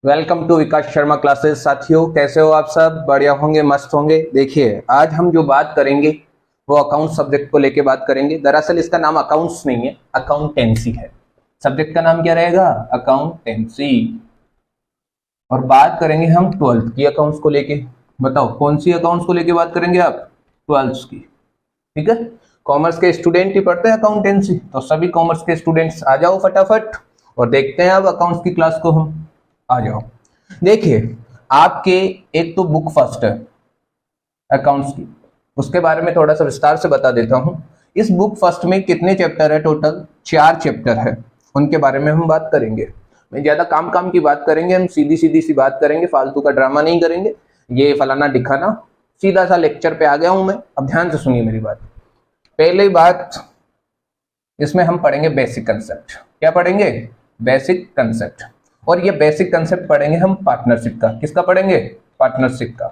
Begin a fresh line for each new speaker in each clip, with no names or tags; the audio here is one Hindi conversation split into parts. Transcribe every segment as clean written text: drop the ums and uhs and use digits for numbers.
Welcome to Vikas Sharma classes. साथियों, कैसे हो आप सब? बढ़िया होंगे, मस्त होंगे। देखिए, आज हम जो बात करेंगे वो अकाउंट सब्जेक्ट को लेके बात करेंगे। दरअसल इसका नाम अकाउंट्स नहीं है, अकाउंटेंसी है। सब्जेक्ट का नाम क्या रहेगा? अकाउंटेंसी। और बात करेंगे हम 12th की अकाउंट्स को लेके। बताओ कौन सी अकाउंट्स को लेके बात करेंगे आप? 12th की। ठीक है, कॉमर्स के स्टूडेंट ही पढ़ते हैं अकाउंटेंसी, तो सभी कॉमर्स के स्टूडेंट्स आ जाओ फटाफट और देखते हैं अब अकाउंट्स की क्लास को हम। आ जाओ। देखिए, आपके एक तो बुक फर्स्ट है अकाउंट्स की, उसके बारे में थोड़ा सा विस्तार से बता देता हूं। इस बुक फर्स्ट में कितने चैप्टर है? टोटल 4 चैप्टर है, उनके बारे में हम बात करेंगे। मैं ज्यादा काम की बात करेंगे, हम सीधी सीधी सी बात करेंगे, फालतू का ड्रामा नहीं करेंगे। ये फलाना दिखाना, सीधा सा लेक्चर पे आ गया हूं मैं। अब ध्यान से सुनिए मेरी बात। पहली बात, इसमें हम पढ़ेंगे बेसिक कंसेप्ट। क्या पढ़ेंगे? Basic concept. और ये बेसिक कंसेप्ट पढ़ेंगे हम पार्टनरशिप का। किसका पढ़ेंगे? पार्टनरशिप का।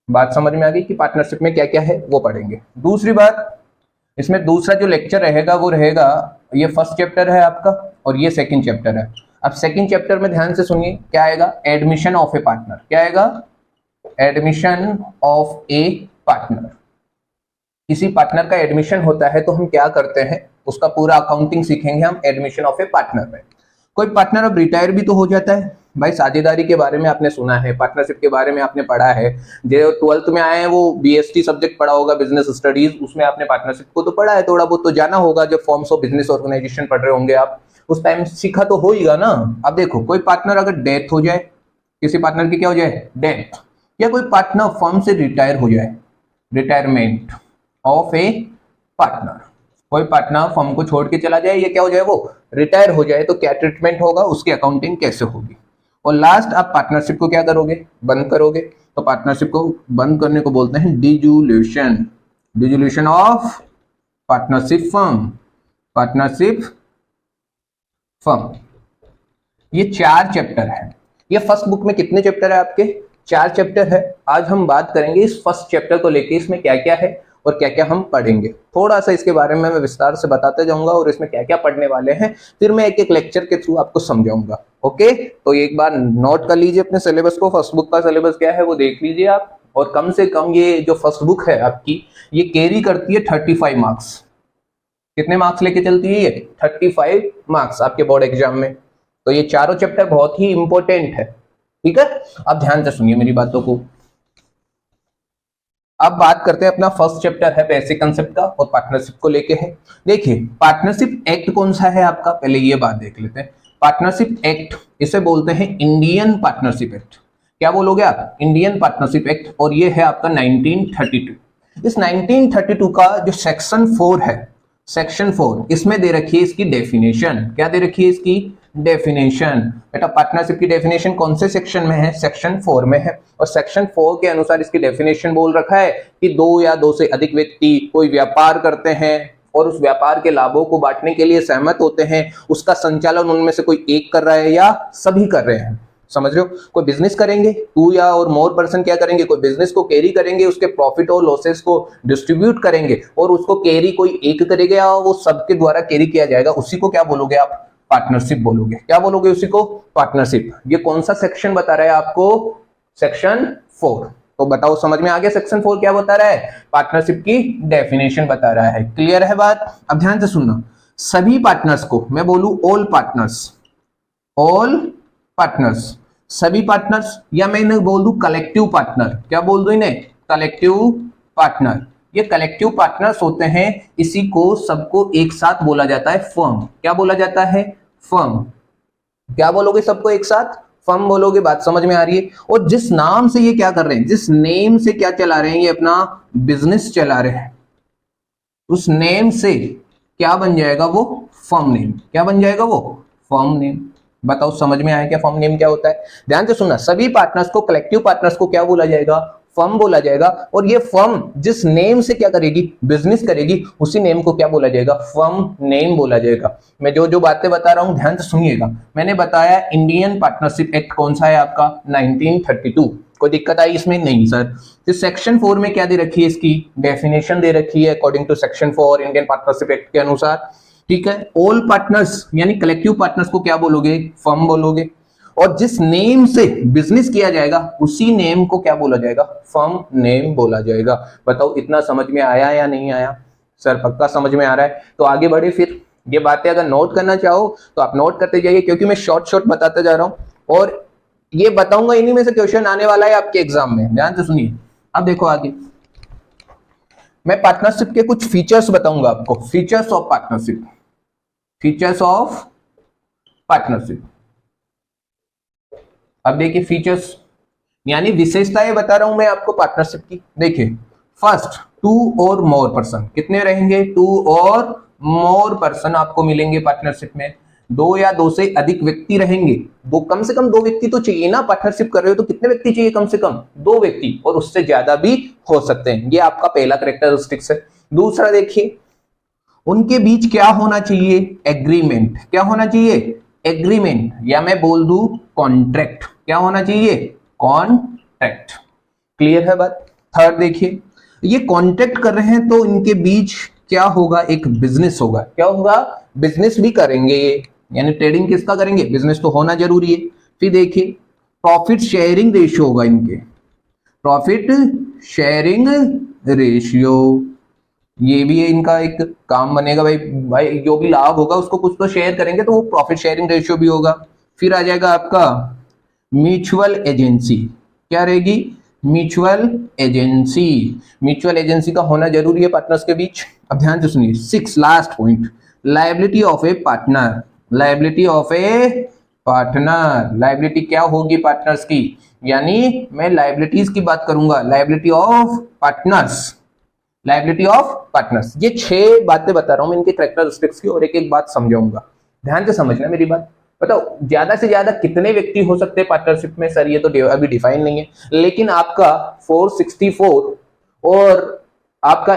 बात समझ में आ गई कि पार्टनरशिप में क्या क्या है, वो पढ़ेंगे। दूसरी बात, इसमें दूसरा जो लेक्चर रहेगा वो रहेगा, ये फर्स्ट चैप्टर है आपका और ये सेकंड चैप्टर है। अब सेकंड चैप्टर में ध्यान से सुनिए, क्या आएगा? Admission of A partner. क्या आएगा? Admission of A partner. किसी पार्टनर का एडमिशन होता है तो हम क्या करते हैं, उसका पूरा अकाउंटिंग सीखेंगे हम एडमिशन ऑफ ए पार्टनर में। कोई पार्टनर अब रिटायर भी तो हो जाता है भाई। साझेदारी के बारे में आपने सुना है, पार्टनरशिप के बारे में आपने पढ़ा है। जो 12th में आए हैं वो बीएसटी सब्जेक्ट पढ़ा होगा, बिजनेस स्टडीज, उसमें आपने पार्टनरशिप को तो पढ़ा है, थोड़ा बहुत तो जाना होगा। जब फॉर्म्स ऑफ बिजनेस ऑर्गेनाइजेशन पढ़ रहे होंगे आप, उस टाइम सीखा तो होगा ना। अब देखो, कोई पार्टनर अगर डेथ हो जाए, किसी पार्टनर की क्या हो जाए? डेथ। या कोई पार्टनर फर्म से रिटायर हो जाए, रिटायरमेंट ऑफ ए पार्टनर। कोई पार्टनर फर्म को छोड़ के चला जाए, ये क्या हो जाए? वो रिटायर हो जाए, तो क्या ट्रीटमेंट होगा, उसकी अकाउंटिंग कैसे होगी। और लास्ट, आप पार्टनरशिप को क्या करोगे? बंद करोगे। तो पार्टनरशिप को बंद करने को बोलते हैं dissolution. Dissolution of partnership firm. Partnership firm. ये 4 चैप्टर है। ये फर्स्ट बुक में कितने चैप्टर है आपके? 4 चैप्टर है। आज हम बात करेंगे इस फर्स्ट चैप्टर को लेके, इसमें क्या क्या है और क्या क्या हम पढ़ेंगे। थोड़ा सा इसके बारे में मैं विस्तार से बताते जाऊंगा और इसमें क्या क्या पढ़ने वाले हैं, फिर मैं एक एक लेक्चर के थ्रू आपको समझाऊंगा। ओके, तो एक बार नोट कर लीजिए अपने सिलेबस को। फर्स्ट बुक का सिलेबस क्या है वो देख लीजिए आप। और कम से कम ये जो फर्स्ट बुक है आपकी, ये कैरी करती है 35 मार्क्स। कितने मार्क्स लेके चलती है ये? 35 मार्क्स आपके बोर्ड एग्जाम में। तो ये चारों चैप्टर बहुत ही इंपॉर्टेंट है। ठीक है, अब ध्यान से सुनिए मेरी बातों को। अब बात करते हैं, अपना फर्स्ट चैप्टर है बेसिक कंसेप्ट का और पार्टनरशिप को लेके है। देखिए, पार्टनरशिप एक्ट कौन सा है आपका, पहले ये बात देख लेते हैं। पार्टनरशिप एक्ट, इसे बोलते हैं इंडियन पार्टनरशिप एक्ट। क्या बोलोगे आप? Indian partnership act. और ये है आपका 1932। इस 1932 का जो सेक्शन 4 है, सेक्शन 4, इसमें दे रखी है इसकी डेफिनेशन। क्या दे रखी है इसकी? डेफिनेशन। बेटा, पार्टनरशिप की डेफिनेशन कौन से सेक्शन में है? सेक्शन 4 में है। और सेक्शन 4 के अनुसार इसकी डेफिनेशन बोल रखा है कि 2 या 2 से अधिक व्यक्ति कोई व्यापार करते हैं और उस व्यापार के लाभों को बांटने के लिए सहमत होते हैं। उसका संचालन उनमें से कोई एक कर रहा है या सभी कर रहे हैं। समझ रहे हो? कोई बिजनेस करेंगे, 2 या और मोर पर्सन क्या करेंगे? कोई बिजनेस को कैरी करेंगे, उसके प्रॉफिट और लॉसेस को डिस्ट्रीब्यूट करेंगे और उसको कैरी कोई एक करेगा या वो सबके द्वारा कैरी किया जाएगा। उसी को क्या बोलोगे आप? पार्टनरशिप बोलोगे। क्या बोलोगे उसी को? पार्टनरशिप। ये कौन सा सेक्शन बता रहा है आपको? सेक्शन 4। तो बताओ, समझ में आ गया सेक्शन 4 क्या बता रहा है? पार्टनरशिप की डेफिनेशन बता रहा है। क्लियर है बात? अब ध्यान से सुनना। सभी पार्टनर्स को, मैं बोलूं ऑल पार्टनर्स, ऑल पार्टनर्स, सभी पार्टनर्स, या मैं इन्हें बोल दूं कलेक्टिव पार्टनर। क्या बोल दूं इन्हें? Collective partner. ये कलेक्टिव पार्टनर्स होते हैं, इसी को सबको एक साथ बोला जाता है फर्म। क्या बोला जाता है? फर्म। क्या बोलोगे सबको एक साथ? फर्म बोलोगे। बात समझ में आ रही है? और जिस नाम से ये क्या कर रहे हैं, जिस नेम से क्या चला रहे हैं, ये अपना बिजनेस चला रहे हैं, उस नेम से क्या बन जाएगा? वो फर्म नेम। क्या बन जाएगा? वो फर्म नेम। बताओ, समझ में आया क्या फर्म नेम क्या होता है? ध्यान से सुनना। सभी पार्टनर्स को, कलेक्टिव पार्टनर्स को क्या बोला जाएगा? फर्म बोला जाएगा। और ये फर्म जिस नेम से क्या करेगी? बिजनेस करेगी, उसी नेम को क्या बोला जाएगा? फर्म नेम बोला जाएगा। मैं जो जो बातें बता रहा हूं ध्यान से सुनिएगा। मैंने बताया इंडियन पार्टनरशिप एक्ट कौन सा है आपका? 1932। कोई दिक्कत आई इसमें? नहीं सर। तो सेक्शन 4 में क्या दे रखी है? इसकी डेफिनेशन दे रखी है according to section 4 Indian partnership act के अनुसार। ठीक है, ऑल पार्टनर्स यानी कलेक्टिव पार्टनर्स को क्या बोलोगे? फर्म बोलोगे। और जिस नेम से बिजनेस किया जाएगा उसी नेम को क्या बोला जाएगा, फर्म नेम बोला जाएगा। बताओ इतना समझ में आया या नहीं आया? सर पक्का समझ में आ रहा है। तो आगे बढ़े, फिर ये बातें अगर नोट करना चाहो तो आप नोट करते जाइए, क्योंकि मैं शॉर्ट बताता जा रहा हूं और ये बताऊंगा, इन्हीं में से क्वेश्चन आने वाला है आपके एग्जाम में, ध्यान से सुनिए। अब देखो आगे मैं पार्टनरशिप के कुछ फीचर्स बताऊंगा आपको, features of partnership, features of partnership. अब देखिए फीचर्स यानी विशेषताएं बता रहा हूं मैं आपको पार्टनरशिप की। देखिए फर्स्ट, 2 और मोर पर्सन, कितने रहेंगे? 2 और मोर पर्सन आपको मिलेंगे पार्टनरशिप में। 2 या 2 से अधिक व्यक्ति रहेंगे, वो कम से कम 2 व्यक्ति तो चाहिए ना, पार्टनरशिप कर रहे हो तो कितने व्यक्ति चाहिए? कम से कम 2 व्यक्ति, और उससे ज्यादा भी हो सकते हैं। ये आपका पहला कैरेक्टरिस्टिक्स है। दूसरा देखिए, उनके बीच क्या होना चाहिए? एग्रीमेंट। क्या होना चाहिए? एग्रीमेंट, या मैं बोल दूं कॉन्ट्रैक्ट। क्या होना चाहिए? कॉन्ट्रैक्ट। क्लियर है बात? थर्ड देखिए, ये कॉन्ट्रैक्ट कर रहे हैं तो इनके बीच क्या होगा? एक बिजनेस होगा। क्या होगा? बिजनेस भी करेंगे ये, यानी ट्रेडिंग किसका करेंगे? बिजनेस तो होना जरूरी है। फिर देखिए प्रॉफिट शेयरिंग रेशियो होगा इनके, प्रॉफिट शेयरिंग रेशियो, ये भी है इनका एक काम बनेगा। भाई जो भी लाभ होगा उसको कुछ तो शेयर करेंगे, तो वो प्रॉफिट शेयरिंग रेशियो भी होगा। फिर आ जाएगा आपका म्यूचुअल एजेंसी। क्या रहेगी? Mutual agency. म्यूचुअल एजेंसी का होना जरूरी है पार्टनर्स के बीच। अब ध्यान से सुनिए, 6 last point, liability of A partner. Liability of A partner, liability क्या होगी पार्टनर्स की? यानी मैं लायबिलिटीज की बात करूंगा, liability of partners, liability of partners. ये 6 बातें बता रहा हूं मैं इनके कैरेक्टरिस्टिक्स की, और एक एक बात समझाऊंगा, ध्यान से समझना मेरी बात। बताओ ज्यादा से ज्यादा कितने व्यक्ति हो सकते हैं पार्टनरशिप में? सर ये तो अभी डिफाइन नहीं है, लेकिन आपका 464 और आपका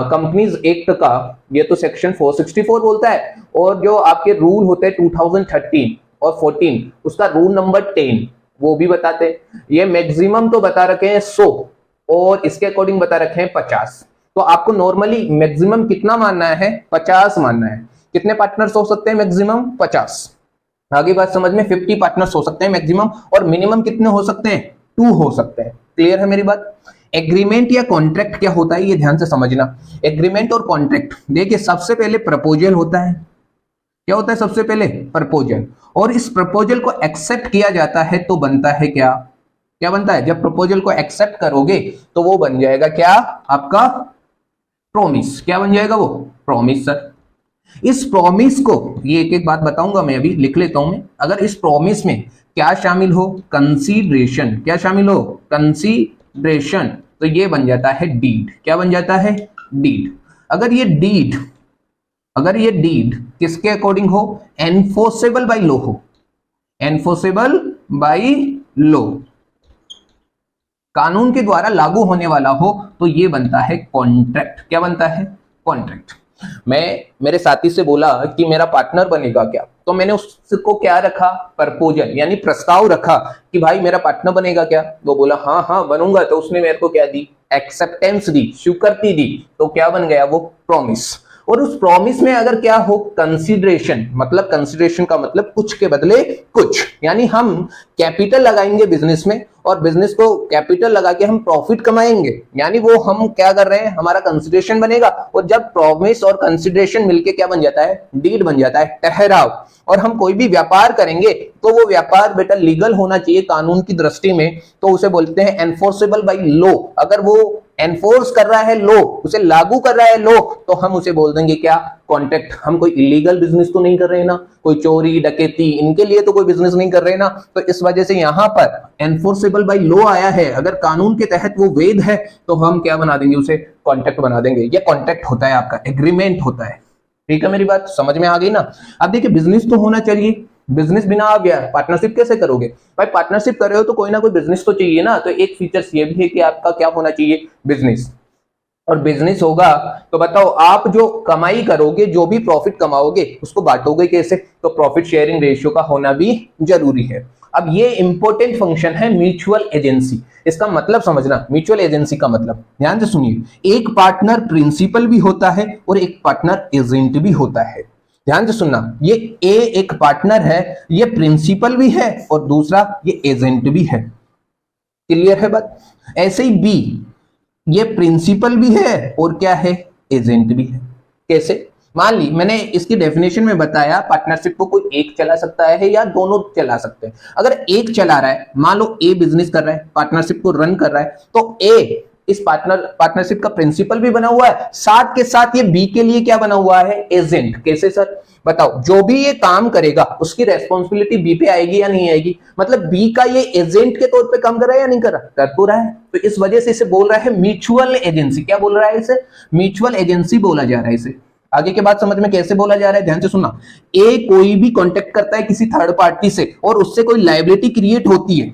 कंपनीज एक्ट का ये तो सेक्शन 464 बोलता है, और जो आपके रूल होते हैं 2013 और 14 उसका रूल नंबर 10 वो भी बताते हैं। ये मैक्सिमम तो बता रखे हैं 100 और इसके अकॉर्डिंग बता रखे हैं 50। तो आपको नॉर्मली मैक्सिमम कितना मानना है? 50 मानना है। कितने पार्टनर्स हो सकते हैं? मैक्सिमम 50। आगे बात समझ में, 50 पार्टनर्स हो सकते हैं मैक्सिमम, और मिनिमम कितने हो सकते हैं? 2 हो सकते हैं। क्लियर है मेरी बात? एग्रीमेंट या कॉन्ट्रैक्ट क्या होता है ये ध्यान से समझना। एग्रीमेंट और कॉन्ट्रैक्ट, देखिए सबसे पहले प्रपोजल होता है। क्या होता है सबसे पहले? प्रपोजल। और इस प्रपोजल को एक्सेप्ट किया जाता है तो बनता है क्या? क्या बनता है? जब प्रपोजल को एक्सेप्ट करोगे तो वो बन जाएगा क्या? आपका प्रॉमिस। क्या बन जाएगा वो? प्रॉमिस। सर इस प्रॉमिस को, ये एक एक बात बताऊंगा मैं, अभी लिख लेता हूं मैं। अगर इस प्रॉमिस में क्या शामिल हो? कंसीडरेशन। क्या शामिल हो? कंसीडरेशन। तो ये बन जाता है डीड। क्या बन जाता है? डीड। अगर ये डीड किसके अकॉर्डिंग हो? एनफोर्सेबल बाय लॉ हो, एनफोर्सेबल बाय लॉ, कानून के द्वारा लागू होने वाला हो, तो ये बनता है कॉन्ट्रैक्ट। क्या बनता है? कॉन्ट्रैक्ट। मैं मेरे साथी से बोला कि मेरा पार्टनर बनेगा क्या, तो मैंने उसको क्या रखा? प्रपोजल, यानी प्रस्ताव रखा कि भाई मेरा पार्टनर बनेगा क्या? वो बोला हाँ हाँ बनूंगा। तो उसने मेरे को क्या दी? एक्सेप्टेंस दी, स्वीकृति दी। तो क्या बन गया वो? प्रॉमिस। और उस प्रॉमिस में अगर क्या हो? कंसीडरेशन। मतलब कंसीडरेशन का मतलब कुछ के बदले कुछ, यानी हम कैपिटल लगाएंगे बिजनेस में, और बिजनेस को कैपिटल लगा के हम प्रॉफिट कमाएंगे, यानी वो हम क्या कर रहे हैं? हमारा कंसीडरेशन बनेगा। और जब प्रॉमिस और कंसीडरेशन मिलके क्या बन जाता है? डीड बन जाता है, ठहराव। और हम कोई भी व्यापार करेंगे तो वो व्यापार बेटा लीगल होना चाहिए कानून की दृष्टि में, तो उसे बोलते हैं एनफोर्सेबल बाय लॉ। अगर वो एनफोर्स कर रहा है लॉ, उसे लागू कर रहा है लॉ, तो हम उसे बोल देंगे क्या? कॉन्ट्रैक्ट। हम कोई इलीगल बिजनेस तो नहीं कर रहे ना, कोई चोरी डकैती इनके लिए तो कोई बिजनेस नहीं कर रहे ना। तो इस वजह से यहां पर एनफोर्सेबल बाय लॉ आया है, अगर कानून के तहत वो वैध है तो हम क्या बना देंगे? उसे कॉन्ट्रैक्ट बना देंगे। ये कॉन्ट्रैक्ट होता है आपका, एग्रीमेंट होता है। ठीक है मेरी बात समझ में आ गई ना? अब देखिए बिजनेस तो होना चाहिए, बिजनेस बिना आ गया पार्टनरशिप कैसे करोगे? भाई पार्टनरशिप कर रहे हो तो कोई ना कोई बिजनेस तो चाहिए ना। तो एक फीचर्स ये भी है कि आपका क्या होना चाहिए? बिजनेस। और बिजनेस होगा तो बताओ आप जो कमाई करोगे, जो भी प्रॉफिट कमाओगे उसको बांटोगे कैसे? तो प्रॉफिट शेयरिंग रेशियो का होना भी जरूरी है। अब ये इंपॉर्टेंट फंक्शन है म्यूचुअल एजेंसी। इसका मतलब समझना, म्यूचुअल एजेंसी का मतलब ध्यान से सुनिए, एक पार्टनर प्रिंसिपल भी होता है और एक पार्टनर एजेंट भी होता है। ध्यान से सुनना, ये ए एक पार्टनर है, ये प्रिंसिपल भी है और दूसरा ये एजेंट भी है। क्लियर है बात? ऐसे ही बी, ये प्रिंसिपल भी है और क्या है, एजेंट भी है। कैसे? मान ली मैंने इसकी डेफिनेशन में बताया पार्टनरशिप को कोई एक चला सकता है या दोनों चला सकते हैं। अगर एक चला रहा है, मान लो ए बिजनेस कर रहा है, पार्टनरशिप को रन कर रहा है, तो ए इस पार्टनरशिप का प्रिंसिपल भी बना हुआ है, साथ के साथ ये बी के लिए क्या बना हुआ है, एजेंट। कैसे सर? बताओ। जो भी ये काम करेगा उसकी रेस्पॉन्सिबिलिटी बी पे आएगी या नहीं आएगी? मतलब बी का ये एजेंट के तौर पे काम कर रहा है या नहीं कर रहा? कर तो रहा है। तो इस वजह से इसे बोल रहा है म्यूचुअल एजेंसी। क्या बोल रहा है इसे? म्यूचुअल एजेंसी बोला जा रहा है इसे। आगे के बात समझ में कैसे बोला जा रहा है, ध्यान से सुनना। ए कोई भी कांटेक्ट करता है किसी थर्ड पार्टी से और उससे कोई लायबिलिटी क्रिएट होती है,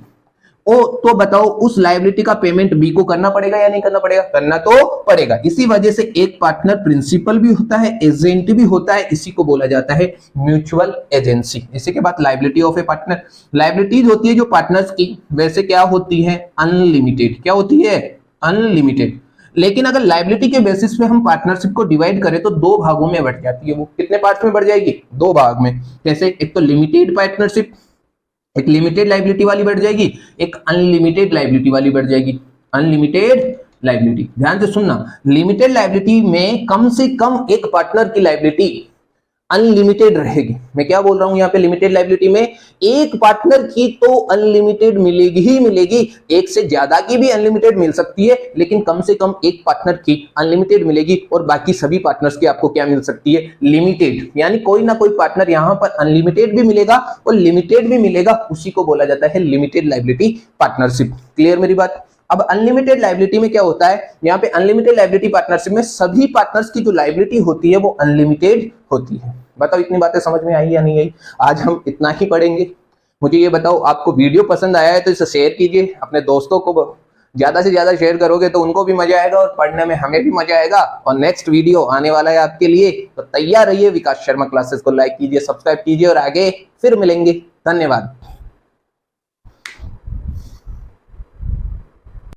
ओ तो बताओ उस लायबिलिटी का पेमेंट बी को करना पड़ेगा या नहीं करना पड़ेगा? करना तो पड़ेगा। इसी वजह से एक पार्टनर प्रिंसिपल भी होता है, एजेंट भी होता है, इसी को बोला जाता है म्यूचुअल एजेंसी। इसी के बाद liability of A partner. Liabilities होती है जो पार्टनर्स की, वैसे क्या होती है, अनलिमिटेड। क्या होती है? अनलिमिटेड। लेकिन अगर लायबिलिटी के बेसिस पे हम पार्टनरशिप को डिवाइड करें तो दो भागों में बढ़ जाती है। वो कितने पार्ट्स में बढ़ जाएगी? दो भाग में। जैसे एक तो लिमिटेड पार्टनरशिप, एक लिमिटेड लायबिलिटी वाली बढ़ जाएगी, एक अनलिमिटेड लायबिलिटी वाली बढ़ जाएगी। अनलिमिटेड लायबिलिटी, ध्यान से सुनना, लिमिटेड लायबिलिटी में कम से कम एक पार्टनर की लायबिलिटी अनलिमिटेड रहेगी। मैं क्या बोल रहा हूं यहाँ पे, लिमिटेड लायबिलिटी में एक पार्टनर की तो अनलिमिटेड मिलेगी ही मिलेगी, एक से ज्यादा की भी अनलिमिटेड मिल सकती है, लेकिन कम से कम एक पार्टनर की अनलिमिटेड मिलेगी और बाकी सभी पार्टनर्स की आपको क्या मिल सकती है, लिमिटेड। यानी कोई ना कोई पार्टनर यहाँ पर अनलिमिटेड भी मिलेगा और लिमिटेड भी मिलेगा, उसी को बोला जाता है लिमिटेड लायबिलिटी पार्टनरशिप। क्लियर मेरी बात? अब अनलिमिटेड लायबिलिटी में क्या होता है, यहाँ पे अनलिमिटेड लायबिलिटी पार्टनरशिप में सभी पार्टनर्स की जो लायबिलिटी होती है वो अनलिमिटेड होती है। बताओ इतनी बातें समझ में आई या नहीं आई? आज हम इतना ही पढ़ेंगे। मुझे ये बताओ, आपको वीडियो पसंद आया है तो इसे शेयर कीजिए, अपने दोस्तों को ज्यादा से ज्यादा शेयर करोगे तो उनको भी मजा आएगा और पढ़ने में हमें भी मजा आएगा। और नेक्स्ट वीडियो आने वाला है आपके लिए, तो तैयार रहिए। विकास शर्मा क्लासेस को लाइक कीजिए, सब्सक्राइब कीजिए और आगे फिर मिलेंगे। धन्यवाद।